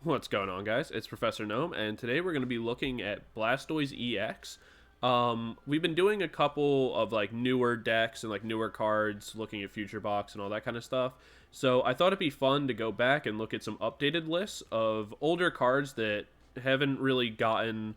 What's going on, guys? It's Professor Gnome, and today we're going to be looking at Blastoise EX. We've been doing a couple of like newer decks and like newer cards, looking at Future Box and all that kind of stuff. So I thought it'd be fun to go back and look at some updated lists of older cards that haven't really gotten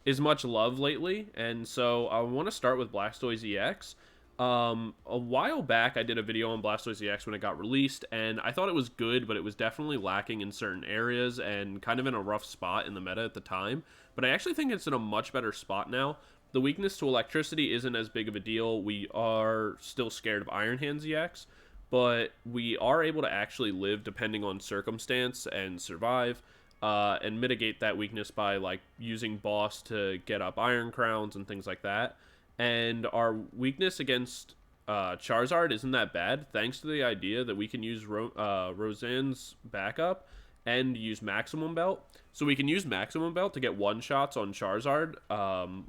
as much love lately. And so I want to start with Blastoise EX. A while back, I did a video on Blastoise EX when it got released, and I thought it was good, but it was definitely lacking in certain areas and kind of in a rough spot in the meta at the time. But I actually think it's in a much better spot now. The weakness to electricity isn't as big of a deal. We are still scared of Iron Hands EX, but we are able to actually live depending on circumstance and survive, and mitigate that weakness by like using boss to get up Iron Crowns and things like that. And our weakness against Charizard isn't that bad, thanks to the idea that we can use Roseanne's backup and use Maximum Belt. So we can use Maximum Belt to get one-shots on Charizard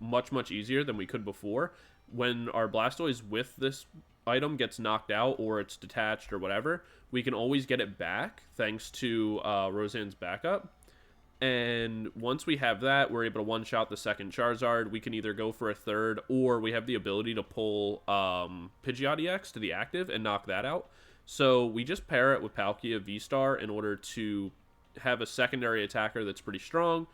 much easier than we could before. When our Blastoise with this item gets knocked out or it's detached or whatever, we can always get it back thanks to Roseanne's backup. And once we have that, we're able to one-shot the second Charizard. We can either go for a third, or we have the ability to pull Pidgeot EX to the active and knock that out. So we just pair it with Palkia VSTAR in order to have a secondary attacker that's pretty strong,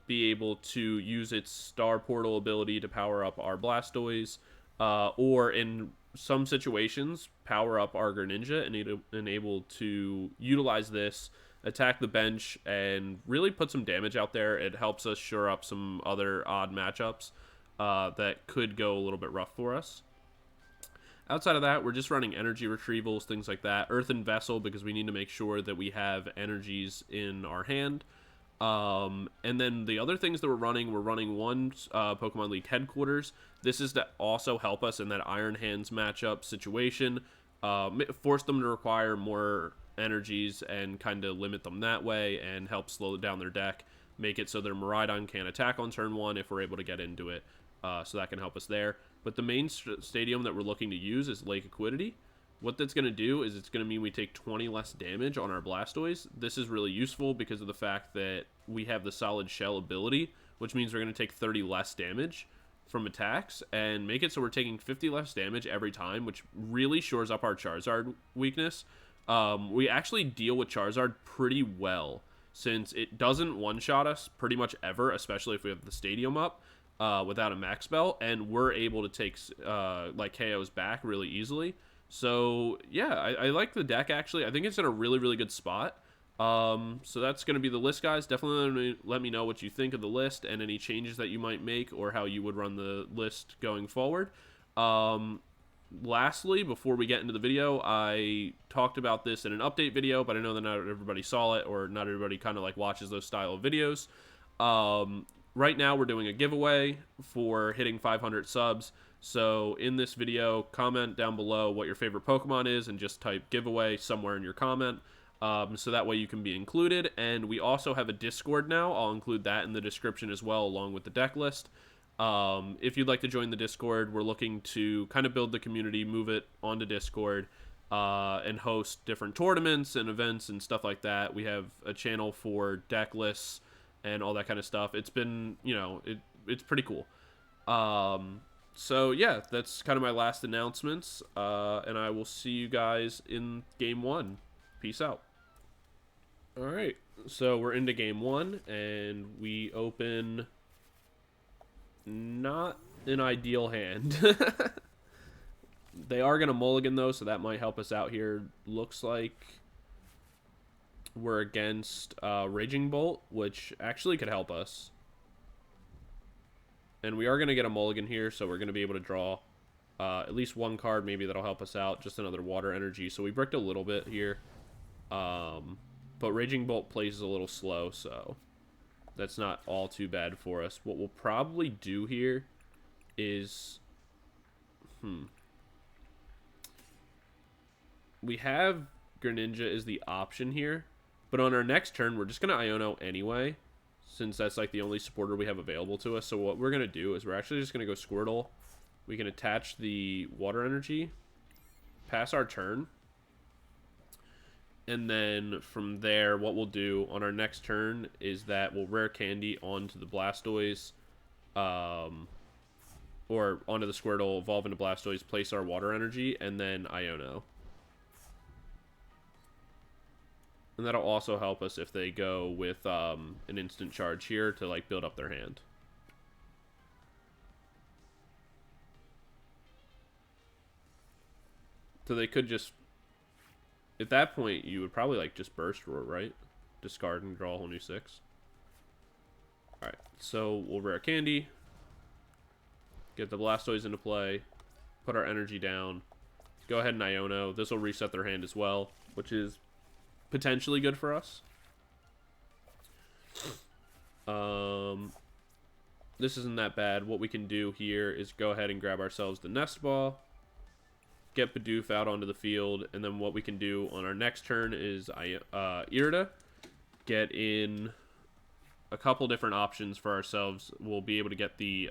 be able to use its Star Portal ability to power up our Blastoise, or in some situations, power up our Greninja and able to utilize this, attack the bench, and really put some damage out there. It helps us shore up some other odd matchups that could go a little bit rough for us. Outside of that, we're just running energy retrievals, things like that. Earthen Vessel, because we need to make sure that we have energies in our hand. And then the other things that we're running one Pokemon League Headquarters. This is to also help us in that Iron Hands matchup situation. Force them to require more energies and kind of limit them that way and help slow down their deck, make it so their Miraidon can't attack on turn 1 if we're able to get into it, so that can help us there. But the main stadium that we're looking to use is Lake Acuity. What that's going to do is it's going to mean we take 20 less damage on our Blastoise. This is really useful because of the fact that we have the Solid Shell ability, which means we're going to take 30 less damage from attacks and make it so we're taking 50 less damage every time, which really shores up our Charizard weakness. We actually deal with Charizard pretty well since it doesn't one-shot us pretty much ever, especially if we have the stadium up without a max belt, and we're able to take like KOs back really easily. So yeah, I like the deck actually. I think it's in a really good spot. So that's going to be the list, guys. Definitely let me know what you think of the list and any changes that you might make or how you would run the list going forward. Lastly, before we get into the video, I talked about this in an update video, but I know that not everybody saw it or not everybody kind of like watches those style of videos. Right now we're doing a giveaway for hitting 500 subs. So in this video, comment down below what your favorite Pokemon is and just type giveaway somewhere in your comment. So that way you can be included. And we also have a Discord now. I'll include that in the description as well, along with the deck list. If you'd like to join the Discord, we're looking to kind of build the community, move it onto Discord, and host different tournaments and events and stuff like that. We have a channel for deck lists and all that kind of stuff. It's been, you know, it's pretty cool. So yeah, that's kind of my last announcements, and I will see you guys in Game 1. Peace out. Alright, so we're into Game 1, and we open not an ideal hand. They are going to mulligan, though, so that might help us out here. Looks like we're against Raging Bolt, which actually could help us. And we are going to get a mulligan here, so we're going to be able to draw at least one card maybe that'll help us out. Just another water energy. So we bricked a little bit here. But Raging Bolt plays a little slow, so that's not all too bad for us. What we'll probably do here is... we have Greninja as the option here. But on our next turn, we're just going to Iono anyway, since that's like the only supporter we have available to us. So what we're going to do is we're actually just going to go Squirtle. We can attach the water energy, pass our turn, And then from there, what we'll do on our next turn is that we'll Rare Candy onto the Blastoise, or onto the Squirtle, evolve into Blastoise, place our Water Energy, and then Iono. And that'll also help us if they go with an instant charge here to like build up their hand. So they could just, at that point, you would probably like just Burst Roar, right? Discard and draw a whole new 6. Alright, so we'll Rare Candy, get the Blastoise into play, put our energy down, go ahead and Iono. This will reset their hand as well, which is potentially good for us. This isn't that bad. What we can do here is go ahead and grab ourselves the Nest Ball, get Bidoof out onto the field, and then what we can do on our next turn is Irida, get in a couple different options for ourselves. We'll be able to get the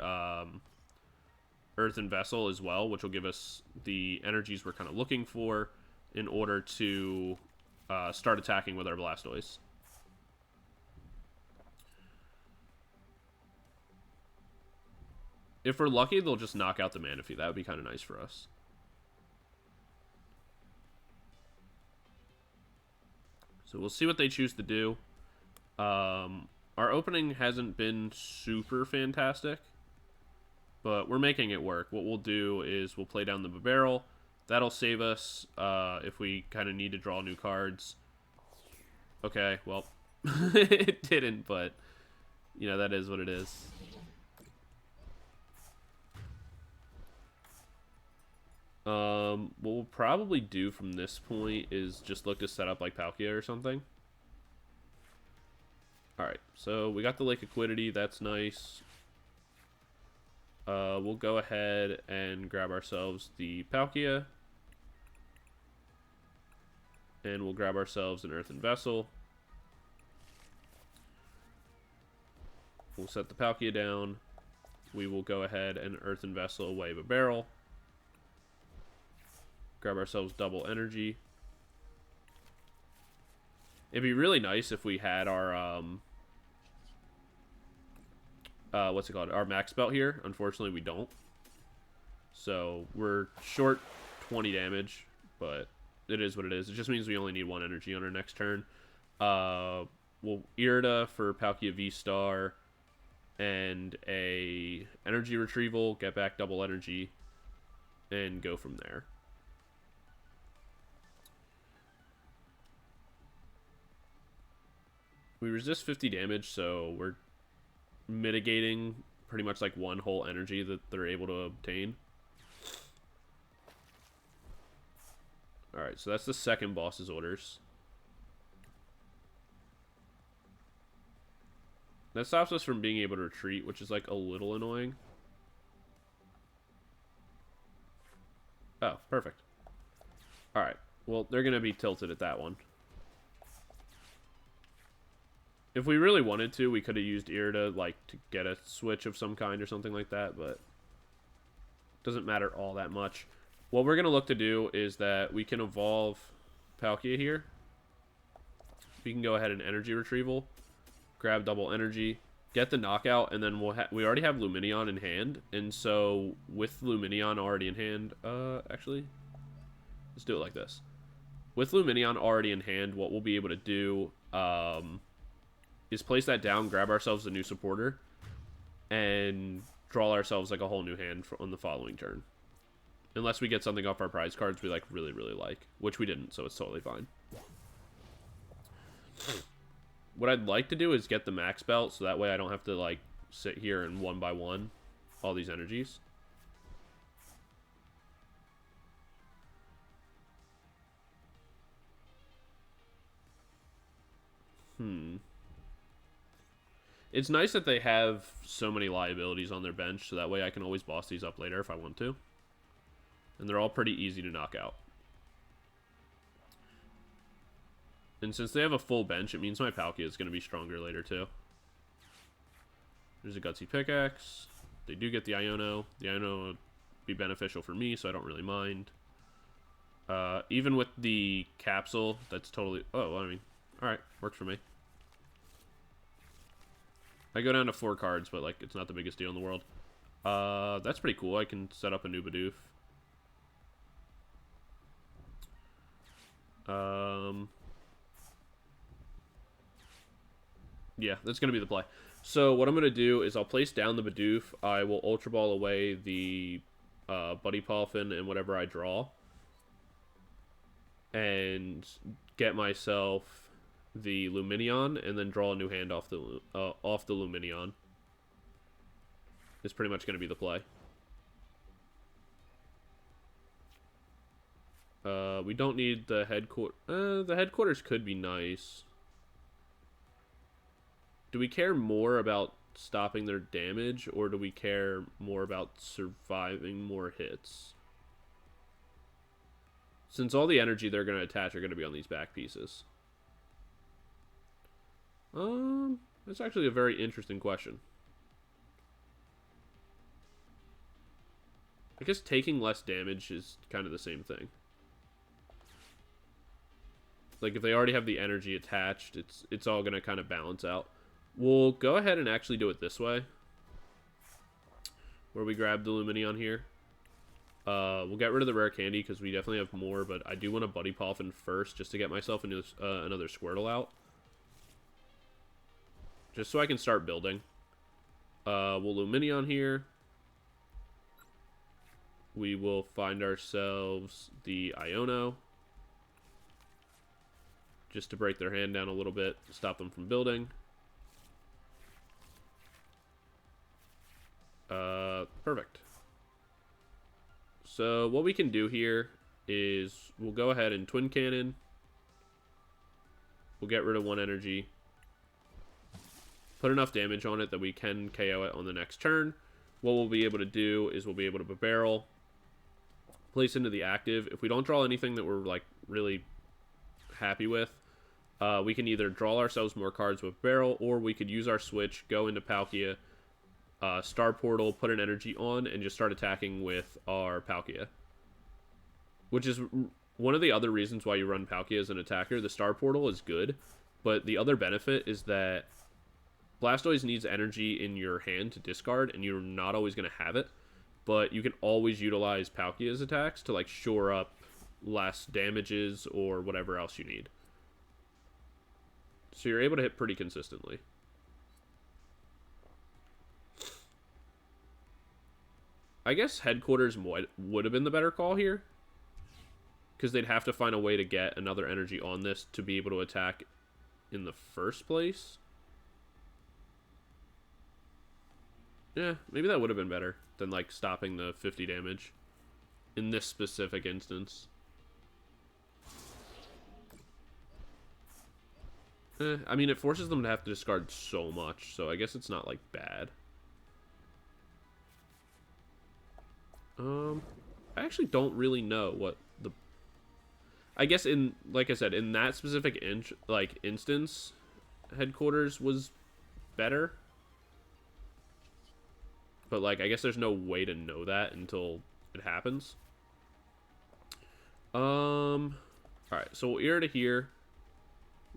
Earthen Vessel as well, which will give us the energies we're kind of looking for in order to start attacking with our Blastoise. If we're lucky, they'll just knock out the Manaphy. That would be kind of nice for us. So we'll see what they choose to do. Our opening hasn't been super fantastic, but we're making it work. What we'll do is we'll play down the Bibarel. That'll save us if we kind of need to draw new cards. Okay, well, it didn't, but, you know, that is what it is. What we'll probably do from this point is just look to set up like Palkia or something. Alright, so we got the Lake Acuity. That's nice. We'll go ahead and grab ourselves the Palkia. And we'll grab ourselves an Earthen Vessel. We'll set the Palkia down. We will go ahead and Earthen Vessel away Bibarel. Grab ourselves double energy. It'd be really nice if we had our what's it called? Our max belt here. Unfortunately, we don't. So we're short 20 damage, but it is what it is. It just means we only need 1 energy on our next turn. We'll Irida for Palkia VSTAR and a Energy Retrieval, get back double energy, and go from there. We resist 50 damage, so we're mitigating pretty much like 1 whole energy that they're able to obtain. Alright, so that's the second boss's orders. That stops us from being able to retreat, which is like a little annoying. Oh, perfect. Alright, well, they're going to be tilted at that one. If we really wanted to, we could have used Irida, like, to get a switch of some kind or something like that, but it doesn't matter all that much. What we're going to look to do is that we can evolve Palkia here. We can go ahead and Energy Retrieval, grab double energy, get the knockout, and then we already have Lumineon in hand, and so with Lumineon already in hand, actually, let's do it like this. With Lumineon already in hand, what we'll be able to do, is place that down, grab ourselves a new supporter, and draw ourselves like a whole new hand on the following turn. Unless we get something off our prize cards we like really, really like, which we didn't, so it's totally fine. What I'd like to do is get the max belt, so that way I don't have to like sit here and one by one all these energies. It's nice that they have so many liabilities on their bench, so that way I can always boss these up later if I want to. And they're all pretty easy to knock out. And since they have a full bench, it means my Palkia is going to be stronger later too. There's a Gutsy Pickaxe. They do get the Iono. The Iono would be beneficial for me, so I don't really mind. Even with the capsule, that's totally... Oh, I mean, alright, works for me. I go down to 4 cards, but, like, it's not the biggest deal in the world. That's pretty cool. I can set up a new Bidoof. Yeah, that's going to be the play. So what I'm going to do is I'll place down the Bidoof. I will Ultra Ball away the Buddy Poffin and whatever I draw. And get myself the Lumineon and then draw a new hand off the Lumineon. Is pretty much going to be the play. We don't need the headquarters. The headquarters could be nice. Do we care more about stopping their damage, or do we care more about surviving more hits? Since all the energy they're going to attach are going to be on these back pieces. That's actually a very interesting question. I guess taking less damage is kind of the same thing. Like, if they already have the energy attached, it's all going to kind of balance out. We'll go ahead and actually do it this way. Where we grab the Lumineon here. We'll get rid of the Rare Candy because we definitely have more, but I do want to Buddy Poffin first just to get myself into another Squirtle out. Just so I can start building. We'll Lumineon here. We will find ourselves the Iono. Just to break their hand down a little bit, stop them from building. Perfect. So what we can do here is we'll go ahead and Twin Cannon. We'll get rid of 1 energy. Put enough damage on it that we can KO it on the next turn. What we'll be able to do is we'll be able to Bibarel, place into the active. If we don't draw anything that we're like really happy with, we can either draw ourselves more cards with Bibarel, or we could use our switch, go into Palkia, Star Portal, put an energy on, and just start attacking with our Palkia. Which is one of the other reasons why you run Palkia as an attacker. The Star Portal is good, but the other benefit is that Blastoise needs energy in your hand to discard, and you're not always going to have it. But you can always utilize Palkia's attacks to like shore up less damages or whatever else you need. So you're able to hit pretty consistently. I guess headquarters would have been the better call here. Because they'd have to find a way to get another energy on this to be able to attack in the first place. Yeah, maybe that would have been better than like stopping the 50 damage in this specific instance. I mean, it forces them to have to discard so much, so I guess it's not like bad. I actually don't really know what the... I guess in, like I said, in that specific instance, headquarters was better. But, like, I guess there's no way to know that until it happens. Alright, so we'll Irida here.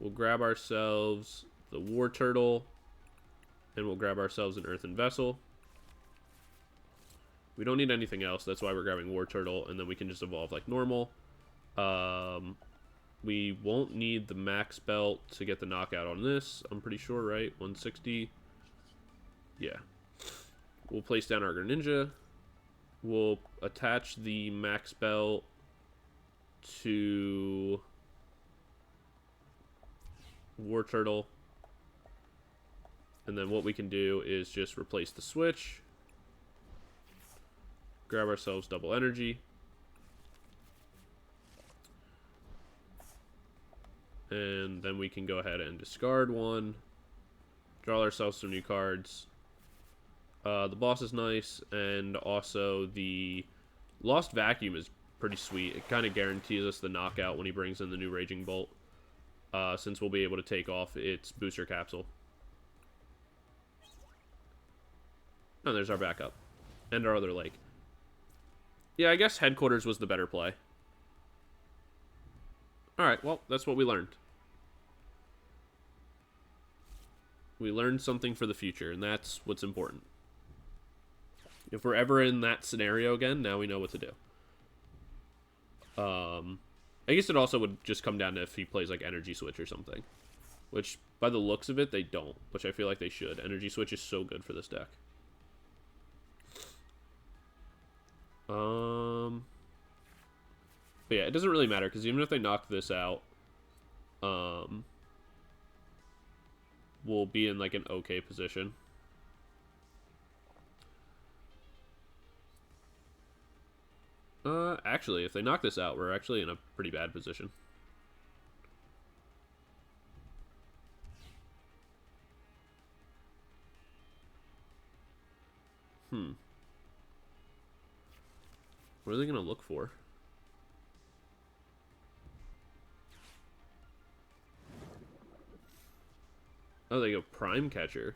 We'll grab ourselves the Wartortle. And we'll grab ourselves an Earthen Vessel. We don't need anything else. That's why we're grabbing Wartortle. And then we can just evolve like normal. We won't need the max belt to get the knockout on this. I'm pretty sure, right? 160. Yeah. We'll place down our Greninja. We'll attach the max belt to Wartortle. And then what we can do is just replace the switch. Grab ourselves double energy. And then we can go ahead and discard one. Draw ourselves some new cards. The boss is nice, and also the Lost Vacuum is pretty sweet. It kind of guarantees us the knockout when he brings in the new Raging Bolt, since we'll be able to take off its booster capsule. And there's our backup. And our other lake. Yeah, I guess headquarters was the better play. Alright, well, that's what we learned. We learned something for the future, and that's what's important. If we're ever in that scenario again, now we know what to do. I guess it also would just come down to if he plays, like, Energy Switch or something. Which, by the looks of it, they don't. Which I feel like they should. Energy Switch is so good for this deck. But yeah, it doesn't really matter, because even if they knock this out, we'll be in, like, an okay position. Actually, if they knock this out, we're actually in a pretty bad position. What are they going to look for? Oh, they go Prime Catcher.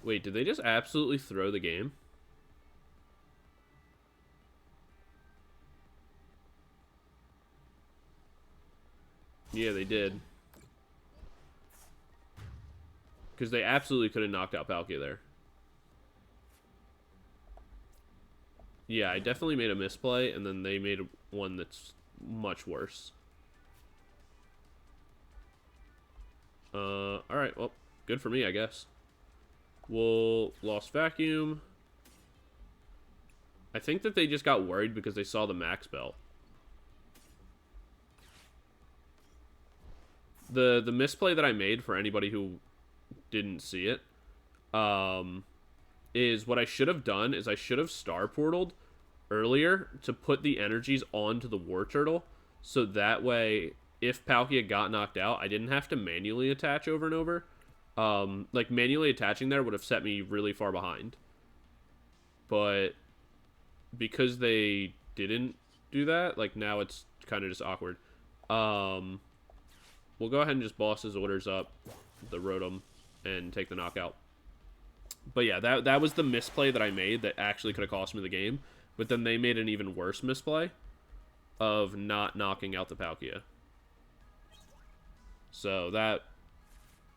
Wait, did they just absolutely throw the game? Yeah, they did. Because they absolutely could have knocked out Palkia there. Yeah, I definitely made a misplay, and then they made one that's much worse. Alright, well, good for me, I guess. We'll Lost Vacuum. I think that they just got worried because they saw the Max Belt. The misplay that I made, for anybody who didn't see it, is what I should have done is I should have Star Portaled earlier to put the energies onto the Wartortle, so that way, if Palkia got knocked out, I didn't have to manually attach over and over. Like, manually attaching there would have set me really far behind. But because they didn't do that, like, now it's kind of just awkward. We'll go ahead and just boss his orders up, the Rotom, and take the knockout. But yeah, that was the misplay that I made that actually could have cost me the game. But then they made an even worse misplay of not knocking out the Palkia. So that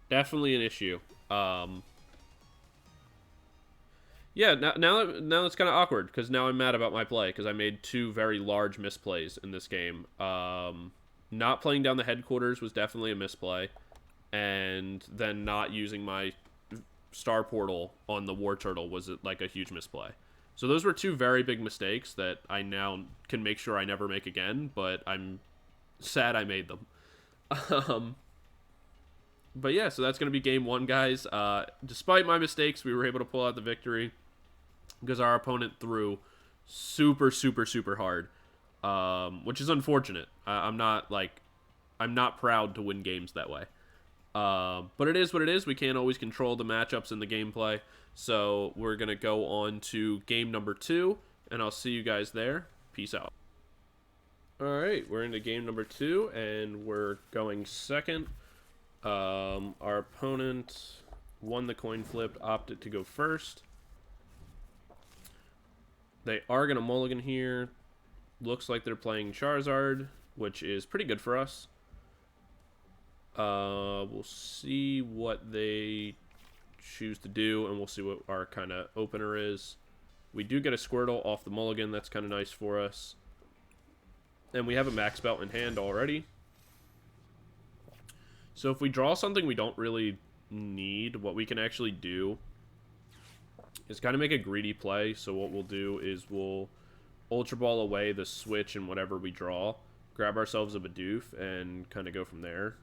definitely an issue. Yeah, now it's kind of awkward because now I'm mad about my play because I made two very large misplays in this game. Not playing down the headquarters was definitely a misplay, and then not using my Star Portal on the Wartortle was like a huge misplay. So those were two very big mistakes that I now can make sure I never make again, but I'm sad I made them. But yeah, so that's going to be game one, guys. Despite my mistakes, we were able to pull out the victory because our opponent threw super, super, super hard, which is unfortunate. I'm not proud to win games that way. But it is what it is. We can't always control the matchups in the gameplay. So we're going to go on to game number 2, and I'll see you guys there. Peace out. Alright, we're into game number 2, and we're going second. Our opponent won the coin flip, opted to go first. They are going to mulligan here. Looks like they're playing Charizard, which is pretty good for us. We'll see what they choose to do, and we'll see what our kind of opener is. We do get a Squirtle off the mulligan. That's kind of nice for us. And we have a Max Belt in hand already. So if we draw something we don't really need, what we can actually do is kind of make a greedy play. So what we'll do is we'll Ultra Ball away the Switch and whatever we draw, grab ourselves a Bidoof, and kind of go from there.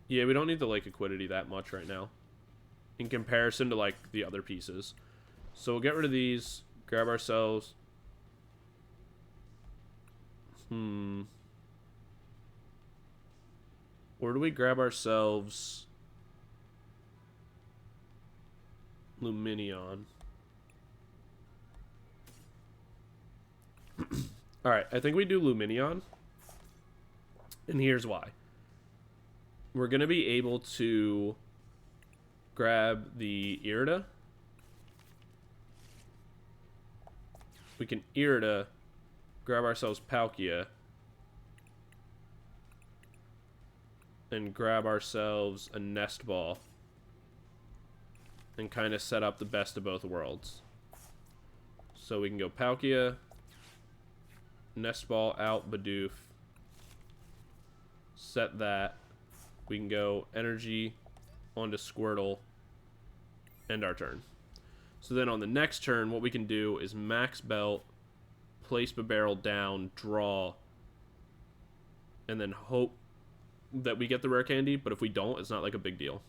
Yeah, we don't need the Lake Acuity that much right now in comparison to, like, the other pieces. So we'll get rid of these, grab ourselves... Where do we grab ourselves Lumineon? Alright, I think we do Lumineon. And here's why. We're going to be able to grab the Irida We can Irida, grab ourselves Palkia, and grab ourselves a Nest Ball, and kind of set up the best of both worlds. So we can go Palkia, Nest Ball out, Bidoof, set that. We can go Energy onto Squirtle, end our turn. So then on the next turn, what we can do is Max Belt, place Bibarel down, draw, and then hope that we get the Rare Candy, but if we don't, it's not like a big deal.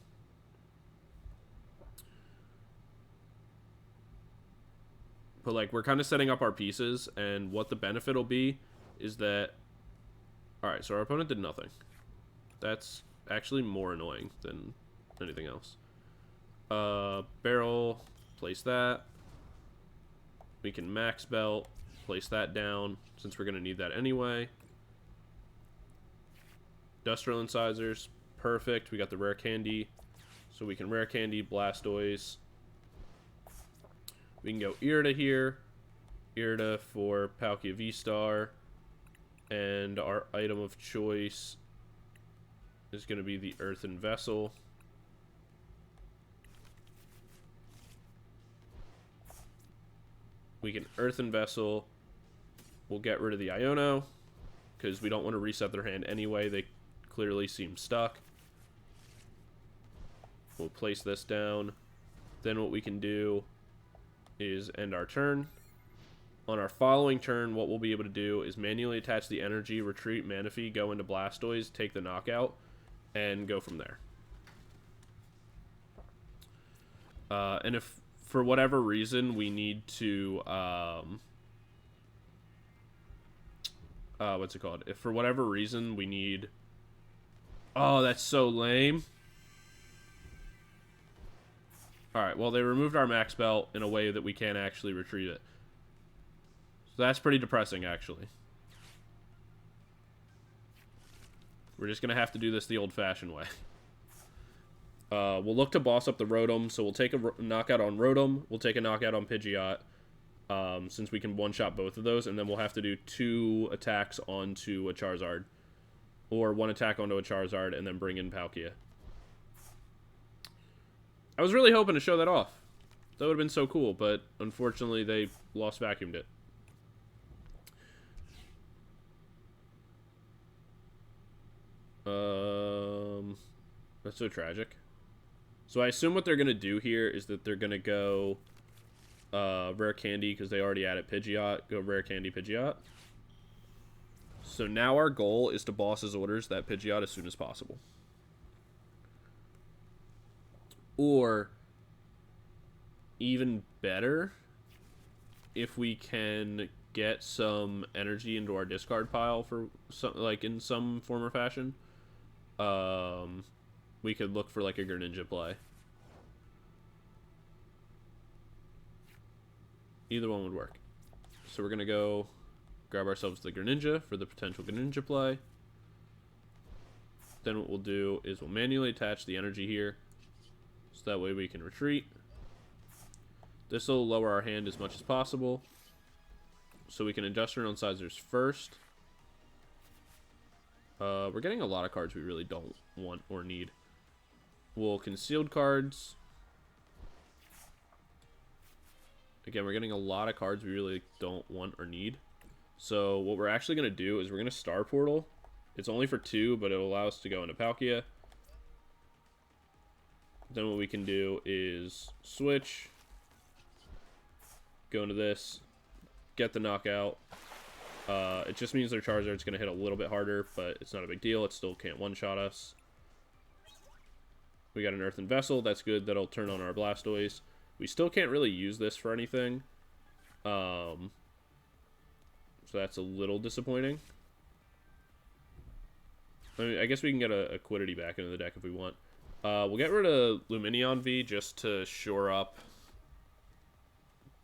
But like, we're kind of setting up our pieces, and what the benefit will be is that... Alright, so our opponent did nothing. That's actually more annoying than anything else. Barrel, place that. We can Max Belt, place that down, since we're going to need that anyway. Industrial Incisors, perfect. We got the Rare Candy, so we can Rare Candy, Blastoise. We can go Irida here. Irida for Palkia VSTAR. And our item of choice is going to be the Earthen Vessel. We can Earthen Vessel. We'll get rid of the Iono, because we don't want to reset their hand anyway. They clearly seem stuck. We'll place this down. Then what we can do is end our turn. On our following turn, what we'll be able to do is manually attach the energy, retreat Manaphy, go into Blastoise, take the knockout, and go from there. And if for whatever reason we need to, what's it called? If for whatever reason we need, oh, that's so lame. Alright, well, they removed our Max Belt in a way that we can't actually retrieve it. So that's pretty depressing, actually. We're just going to have to do this the old-fashioned way. We'll look to boss up the Rotom, so we'll take a knockout on Rotom. We'll take a knockout on Pidgeot, since we can one-shot both of those, and then we'll have to do 2 attacks onto a Charizard. Or 1 attack onto a Charizard, and then bring in Palkia. I was really hoping to show that off. That would have been so cool, but unfortunately they Lost Vacuumed it. That's so tragic. So I assume what they're going to do here is that they're going to go Rare Candy, because they already added Pidgeot. Go Rare Candy Pidgeot. So now our goal is to boss his orders that Pidgeot as soon as possible. Or, even better, if we can get some energy into our discard pile for some, like in some form or fashion, we could look for like a Greninja play. Either one would work. So we're gonna go grab ourselves the Greninja for the potential Greninja play. Then what we'll do is we'll manually attach the energy here, so that way we can retreat. This will lower our hand as much as possible, so we can Industrial Incisors first. We're getting a lot of cards we really don't want or need. We'll Concealed cards. Again, we're getting a lot of cards we really don't want or need. So what we're actually going to do is we're going to Star Portal. It's only for 2, but it'll allow us to go into Palkia. Then what we can do is switch, go into this, get the knockout. It just means their Charizard's going to hit a little bit harder, but it's not a big deal. It still can't one-shot us. We got an Earthen Vessel. That's good. That'll turn on our Blastoise. We still can't really use this for anything. So that's a little disappointing. I mean, I guess we can get a Quiddity back into the deck if we want. We'll get rid of Lumineon V just to shore up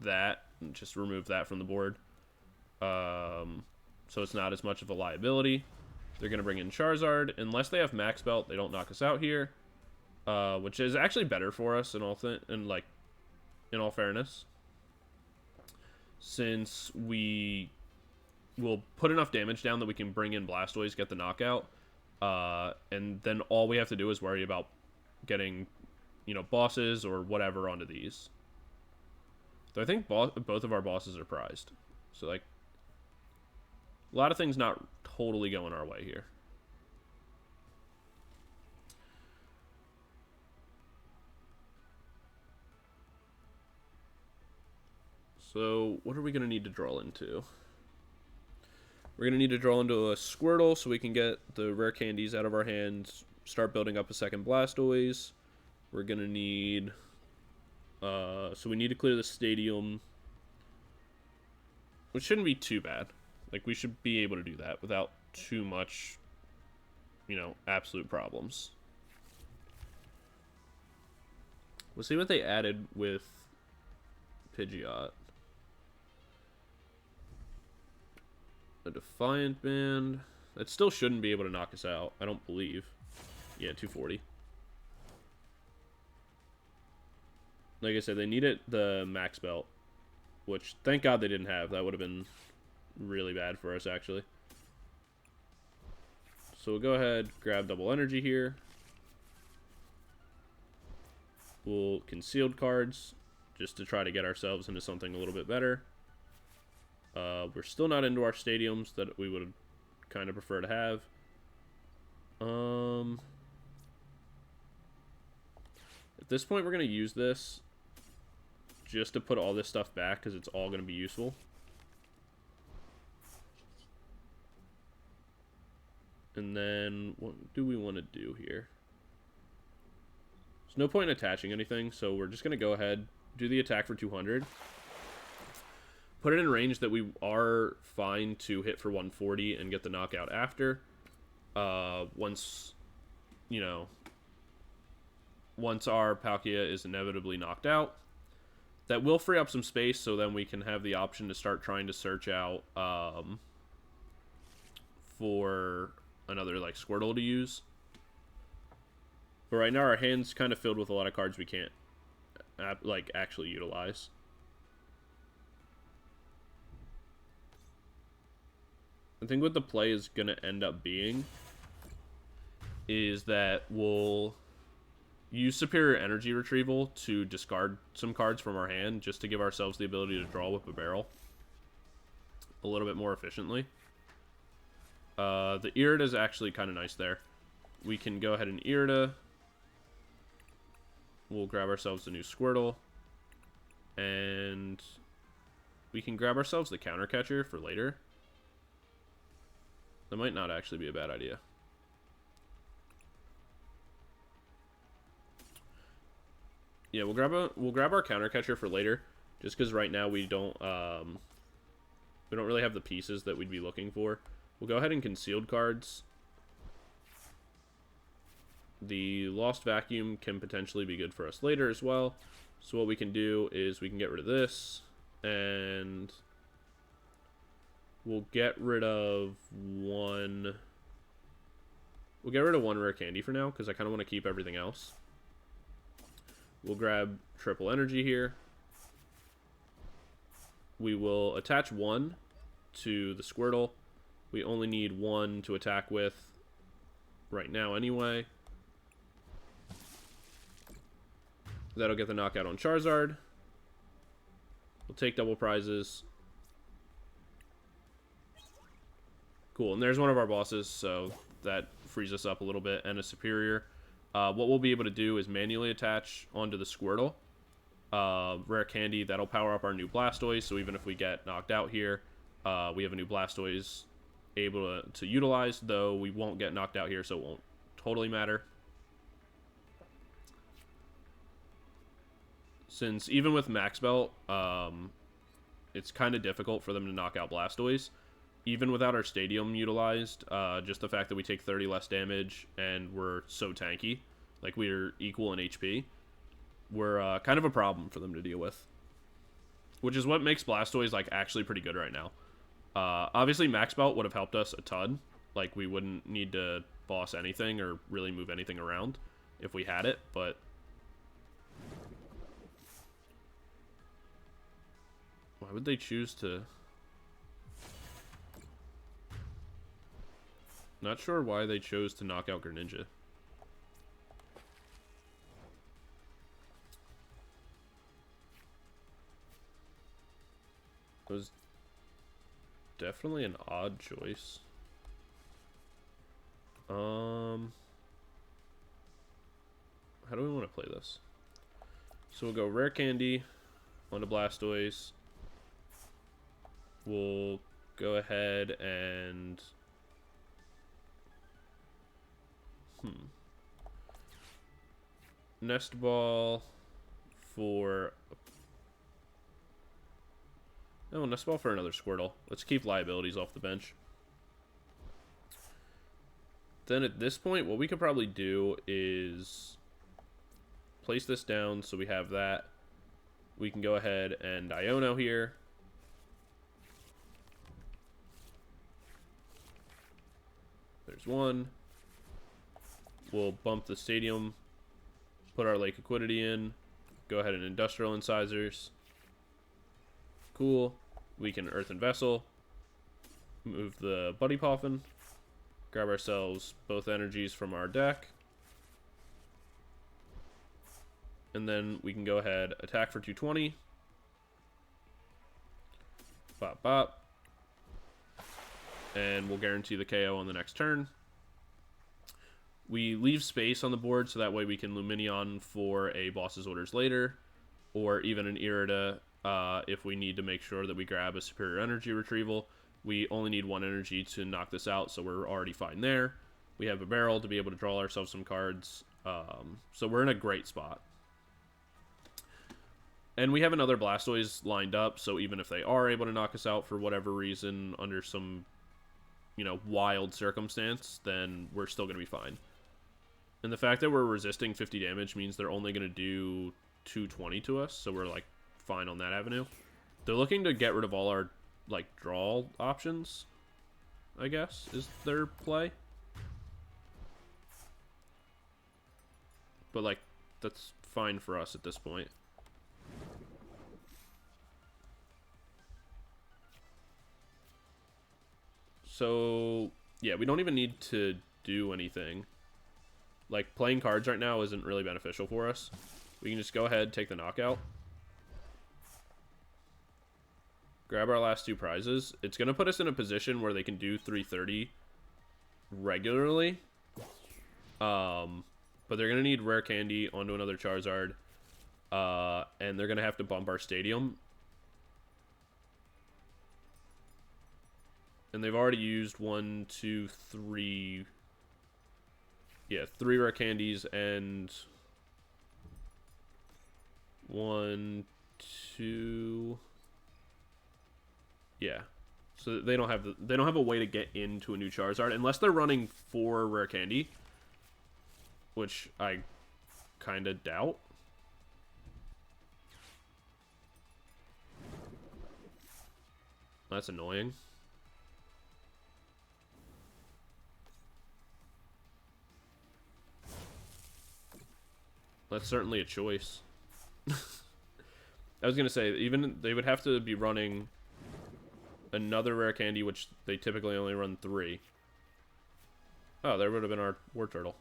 that. And just remove that from the board. So it's not as much of a liability. They're going to bring in Charizard. Unless they have Max Belt, they don't knock us out here. Which is actually better for us in all fairness. since we will put enough damage down that we can bring in Blastoise, get the knockout, and then all we have to do is worry about getting, you know, bosses or whatever onto these. So I think both of our bosses are prized. So, like, a lot of things not totally going our way here. So, what are we going to need to draw into? We're going to need to draw into a Squirtle so we can get the rare candies out of our hands, start building up a second Blastoise. We're going to need... so we need to clear the stadium, which shouldn't be too bad. Like, we should be able to do that without too much, you know, absolute problems. We'll see what they added with Pidgeot. A Defiant Band. That still shouldn't be able to knock us out, I don't believe. Yeah, 240. Like I said, they needed the Max Belt, which thank God they didn't have. That would have been really bad for us, actually. So we'll go ahead, grab double energy here. We'll concealed cards just to try to get ourselves into something a little bit better. We're still not into our stadiums that we would kind of prefer to have. At this point, we're going to use this just to put all this stuff back because it's all going to be useful. And then, what do we want to do here? There's no point in attaching anything, so we're just going to go ahead, do the attack for 200. Put it in range that we are fine to hit for 140 and get the knockout after. Once, you know, once our Palkia is inevitably knocked out. That will free up some space, so then we can have the option to start trying to search out for another, like, Squirtle to use. But right now our hand's kind of filled with a lot of cards we can't, like, actually utilize. I think what the play is going to end up being is that we'll use Superior Energy Retrieval to discard some cards from our hand just to give ourselves the ability to draw with Bibarel a little bit more efficiently. The Irida is actually kind of nice there. We can go ahead and Irida. We'll grab ourselves a new Squirtle. And we can grab ourselves the Counter Catcher for later. That might not actually be a bad idea. Yeah, we'll grab our Counter Catcher for later, just because right now we don't really have the pieces that we'd be looking for. We'll go ahead and concealed cards. The Lost Vacuum can potentially be good for us later as well. So what we can do is we can get rid of this, and we'll get rid of one. We'll get rid of one rare candy for now, because I kind of want to keep everything else. We'll grab triple energy here. We will attach one to the Squirtle. We only need one to attack with right now anyway. That'll get the knockout on Charizard. We'll take double prizes. Cool, and there's one of our bosses, so that frees us up a little bit, and a superior. What we'll be able to do is manually attach onto the Squirtle Rare Candy. That'll power up our new Blastoise, so even if we get knocked out here, we have a new Blastoise able to utilize, though we won't get knocked out here, so it won't totally matter. Since even with Max Belt, it's kind of difficult for them to knock out Blastoise. Even without our stadium utilized, just the fact that we take 30 less damage and we're so tanky, like we're equal in HP, we're kind of a problem for them to deal with. Which is what makes Blastoise like actually pretty good right now. Obviously Max Belt would have helped us a ton. Like we wouldn't need to boss anything or really move anything around if we had it, but Why would they choose to... Not sure why they chose to knock out Greninja. It was definitely an odd choice. How do we want to play this? So we'll go Rare Candy onto Blastoise. We'll go ahead and... Nest Ball for... No, Nest Ball for another Squirtle. Let's keep liabilities off the bench. Then at this point, what we could probably do is place this down so we have that. We can go ahead and Iono here. There's one. We'll bump the stadium, put our Lake Acuity in, go ahead and Industrial Incisors. Cool. We can Earthen Vessel, move the Buddy Poffin, grab ourselves both energies from our deck, and then we can go ahead, attack for 220. Bop, bop. And we'll guarantee the KO on the next turn. We leave space on the board so that way we can Lumineon for a Boss's Orders later, or even an Irida if we need to make sure that we grab a superior energy retrieval. We only need one energy to knock this out, so we're already fine there. We have a barrel to be able to draw ourselves some cards, so we're in a great spot. And we have another Blastoise lined up, so even if they are able to knock us out for whatever reason under some, you know, wild circumstance, then we're still going to be fine. And the fact that we're resisting 50 damage means they're only going to do 220 to us, so we're, like, fine on that avenue. They're looking to get rid of all our, like, draw options, I guess, is their play. But, like, that's fine for us at this point. So, yeah, we don't even need to do anything. Like, playing cards right now isn't really beneficial for us. We can just go ahead, take the knockout. Grab our last two prizes. It's going to put us in a position where they can do 330 regularly. But they're going to need Rare Candy onto another Charizard. And they're going to have to bump our stadium. And they've already used 1, 2, 3... Yeah, 3 Rare Candies and 1, 2... Yeah. So they don't have a way to get into a new Charizard unless they're running 4 Rare Candy, which I kind of doubt. That's annoying. That's certainly a choice. I was going to say, even they would have to be running another Rare Candy, which they typically only run 3. Oh, there would have been our Wartortle.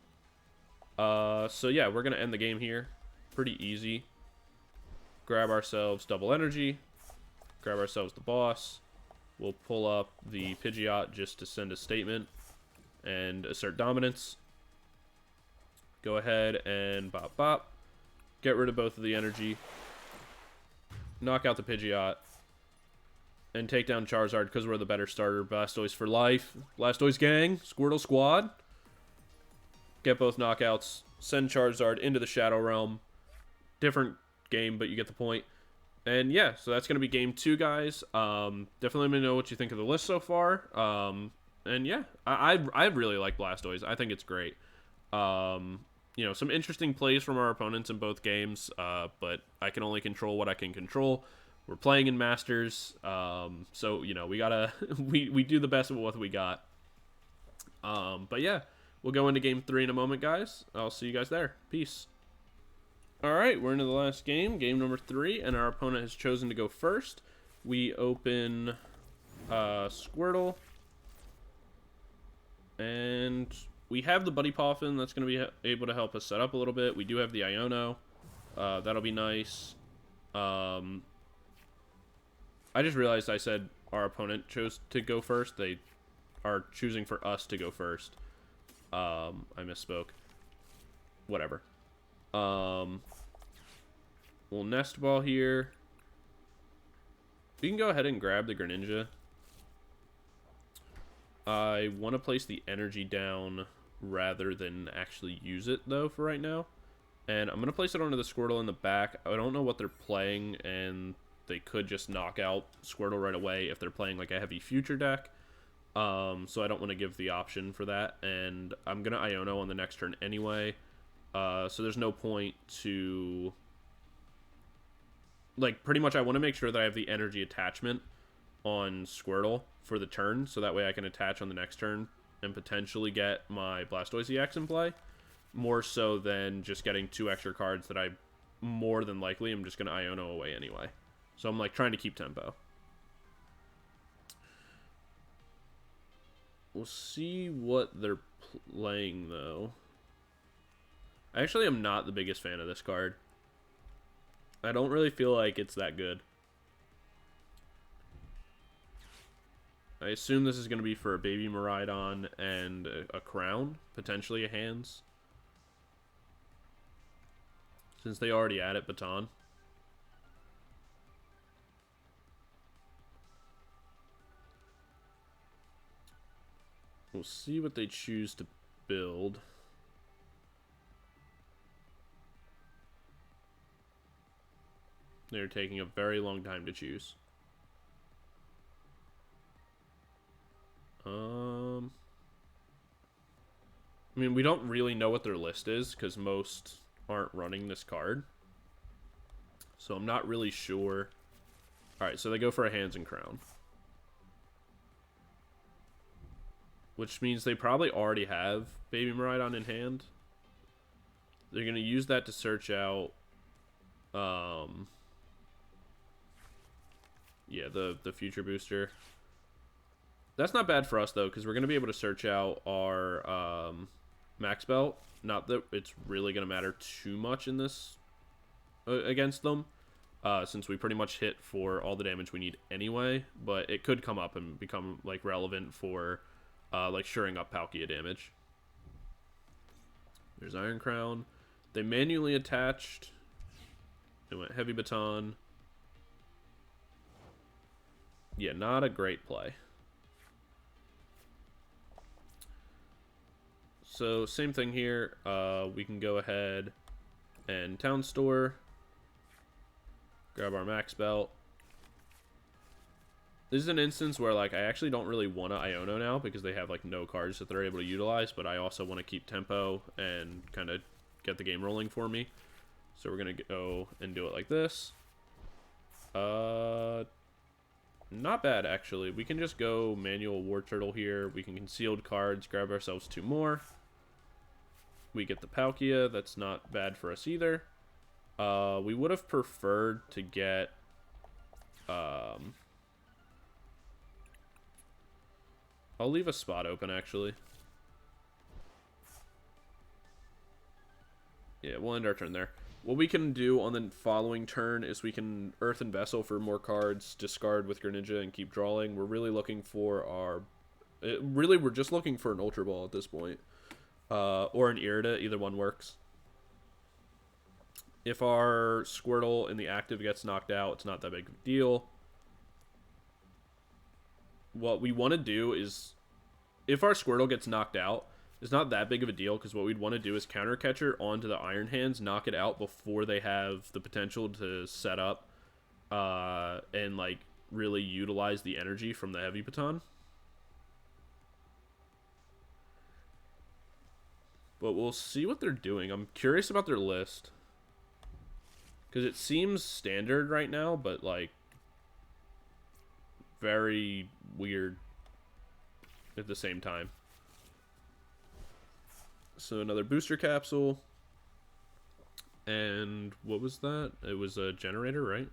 So yeah, we're going to end the game here. Pretty easy. Grab ourselves double energy. Grab ourselves the boss. We'll pull up the Pidgeot just to send a statement and assert dominance. Go ahead and bop bop. Get rid of both of the energy. Knock out the Pidgeot. And take down Charizard because we're the better starter. Blastoise for life. Blastoise gang. Squirtle squad. Get both knockouts. Send Charizard into the Shadow Realm. Different game, but you get the point. And yeah, so that's going to be game 2, guys. Definitely let me know what you think of the list so far. And yeah, I really like Blastoise. I think it's great. You know, some interesting plays from our opponents in both games, but I can only control what I can control. We're playing in Masters, so, you know, we gotta, we do the best of what we got. But yeah, we'll go into game 3 in a moment, guys. I'll see you guys there. Peace. All right, we're into the last game, game number 3, and our opponent has chosen to go first. we open Squirtle. And we have the Buddy Poffin that's going to be able to help us set up a little bit. We do have the Iono. That'll be nice. I just realized I said our opponent chose to go first. They are choosing for us to go first. I misspoke. Whatever. We'll Nest Ball here. We can go ahead and grab the Greninja. I want to place the energy down rather than actually use it, though, for right now. And I'm going to place it onto the Squirtle in the back. I don't know what they're playing, and they could just knock out Squirtle right away if they're playing like a heavy future deck. So I don't want to give the option for that. And I'm going to Iono on the next turn anyway. So there's no point to... Like, pretty much I want to make sure that I have the energy attachment on Squirtle for the turn, so that way I can attach on the next turn and potentially get my Blastoise EX in play, more so than just getting 2 extra cards that I more than likely am just going to Iono away anyway. So I'm like trying to keep tempo. We'll see what they're playing though. I actually am not the biggest fan of this card. I don't really feel like it's that good. I assume this is going to be for a Baby Miraidon and a Crown, potentially a Hands. Since they already added Baton. We'll see what they choose to build. They're taking a very long time to choose. I mean, we don't really know what their list is because most aren't running this card. So I'm not really sure. Alright, so they go for a Hands and Crown. Which means they probably already have Baby Miraidon in hand. They're going to use that to search out... yeah, the future booster. That's not bad for us, though, because we're going to be able to search out our Max Belt. Not that it's really going to matter too much in this against them, since we pretty much hit for all the damage we need anyway. But it could come up and become like relevant for like shoring up Palkia damage. There's Iron Crown. They manually attached. They went Heavy Baton. Yeah, not a great play. So, same thing here. We can go ahead and Town Store. Grab our Max Belt. This is an instance where, like, I actually don't really want to Iono now because they have, like, no cards that they're able to utilize, but I also want to keep tempo and kind of get the game rolling for me. So we're going to go and do it like this. Not bad, actually. We can just go manual Wartortle here. We can concealed cards, grab ourselves 2 more. We get the Palkia. That's not bad for us either. We would have preferred to get... I'll leave a spot open, actually. Yeah, we'll end our turn there. What we can do on the following turn is we can Earthen Vessel for more cards, discard with Greninja, and keep drawing. We're really looking for our... really, we're just looking for an Ultra Ball at this point. Or an Irida, either one works. If our Squirtle in the active gets knocked out, it's not that big of a deal. What we want to do is... If our Squirtle gets knocked out, it's not that big of a deal, because what we'd want to do is counter catcher onto the Iron Hands, knock it out before they have the potential to set up and like really utilize the energy from the Heavy Baton. But we'll see what they're doing. I'm curious about their list, because it seems standard right now, but like very weird at the same time. So another booster capsule. And what was that? It was a generator, right?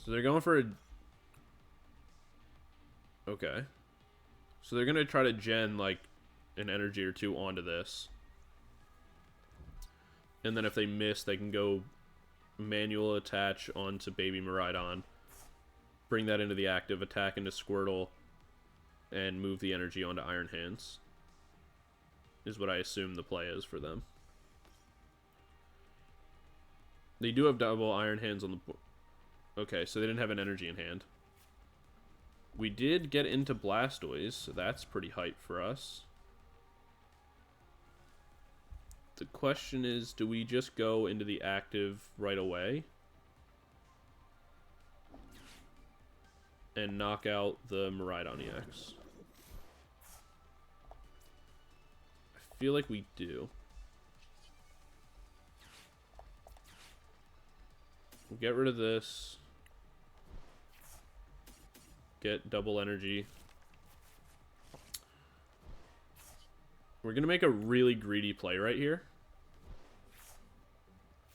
So they're going for a... Okay. So they're going to try to gen, like, an energy or two onto this. And then if they miss, they can go manual attach onto Baby Miraidon. Bring that into the active, attack into Squirtle, and move the energy onto Iron Hands. Is what I assume the play is for them. They do have double Iron Hands on the board. Okay, so they didn't have an energy in hand. We did get into Blastoise, so that's pretty hype for us. The question is, do we just go into the active right away and knock out the Miraidon EX? I feel like we do. We'll get rid of this. Get double energy. We're going to make a really greedy play right here.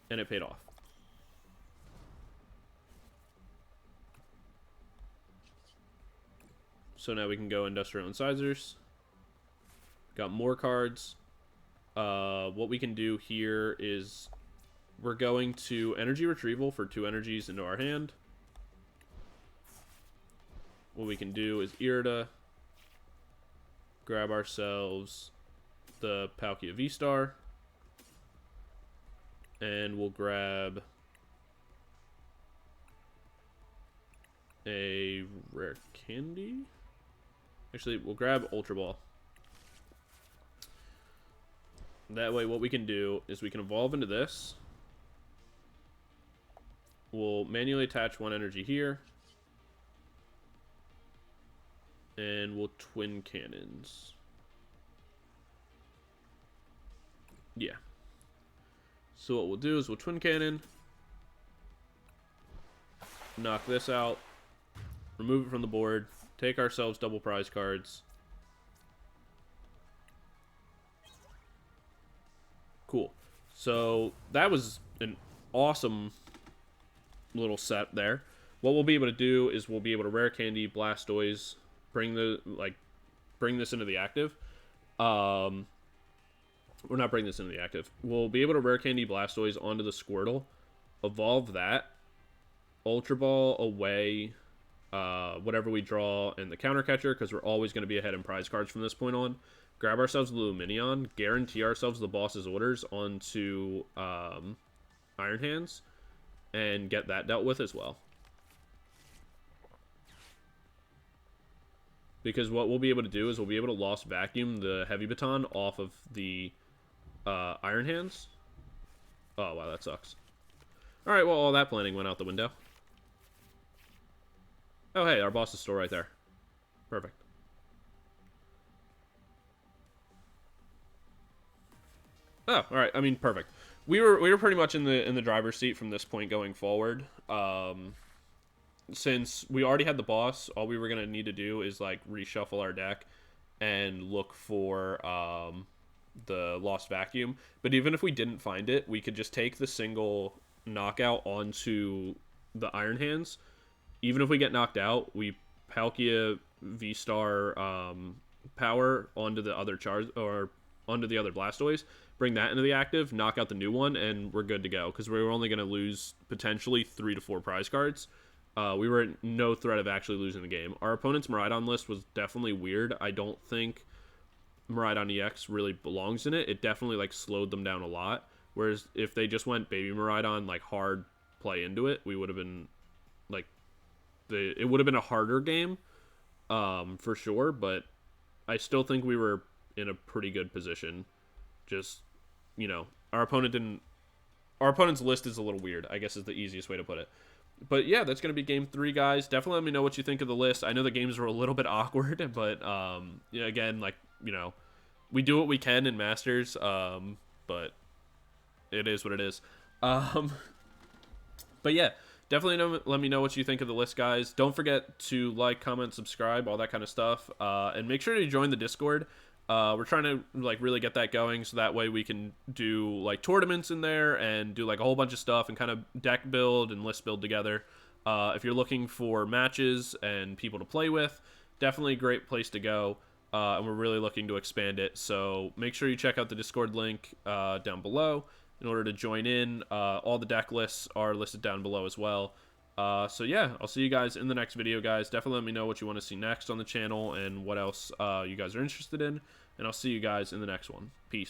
And it paid off. So now we can go Industrial Incisors. Got more cards. What we can do here is we're going to Energy Retrieval for 2 energies into our hand. What we can do is Irida. Grab ourselves the Palkia VSTAR. And we'll grab a Rare Candy. Actually, we'll grab Ultra Ball. That way, what we can do is we can evolve into this. We'll manually attach 1 energy here. And we'll Twin Cannons. Yeah. So what we'll do is we'll Twin Cannon. Knock this out. Remove it from the board. Take ourselves double prize cards. Cool. So that was an awesome little set there. What we'll be able to do is we'll be able to Rare Candy Blastoise, bring this into the active. We're not bringing this into the active. We'll be able to Rare Candy Blastoise onto the Squirtle, evolve that, Ultra Ball away, whatever we draw in the counter catcher, because we're always going to be ahead in prize cards from this point on. Grab ourselves Lumineon, guarantee ourselves the boss's orders onto Iron Hands, and get that dealt with as well. Because what we'll be able to do is we'll be able to Lost Vacuum the Heavy Baton off of the Iron Hands. Oh, wow, that sucks. Alright, well, all that planning went out the window. Oh, hey, our boss's store right there. Perfect. Oh, alright, I mean, perfect. We were pretty much in the driver's seat from this point going forward. Since we already had the boss, all we were going to need to do is, like, reshuffle our deck and look for the Lost Vacuum. But even if we didn't find it, we could just take the single knockout onto the Iron Hands. Even if we get knocked out, we Palkia VSTAR power onto the other Charizard, or onto the other Blastoise, bring that into the active, knock out the new one, and we're good to go. Because we were only going to lose potentially 3 to 4 prize cards. We were at no threat of actually losing the game. Our opponent's Miraidon list was definitely weird. I don't think Miraidon EX really belongs in it. It definitely, like, slowed them down a lot. Whereas if they just went Baby Miraidon, like, hard play into it, we would have been, like, it would have been a harder game, for sure. But I still think we were in a pretty good position. Just, you know, our opponent's list is a little weird, I guess is the easiest way to put it. But yeah, that's going to be game 3, guys. Definitely let me know what you think of the list. I know the games were a little bit awkward, but you know, again, like, you know, we do what we can in Masters, but it is what it is. But yeah, definitely let me know what you think of the list, guys. Don't forget to like, comment, subscribe, all that kind of stuff, and make sure to join the Discord. We're trying to, like, really get that going, so that way we can do, like, tournaments in there and do, like, a whole bunch of stuff and kind of deck build and list build together. If you're looking for matches and people to play with, definitely a great place to go. And we're really looking to expand it. So make sure you check out the Discord link down below in order to join in. All the deck lists are listed down below as well. So yeah, I'll see you guys in the next video, guys. Definitely let me know what you want to see next on the channel and what else you guys are interested in. And I'll see you guys in the next one. Peace.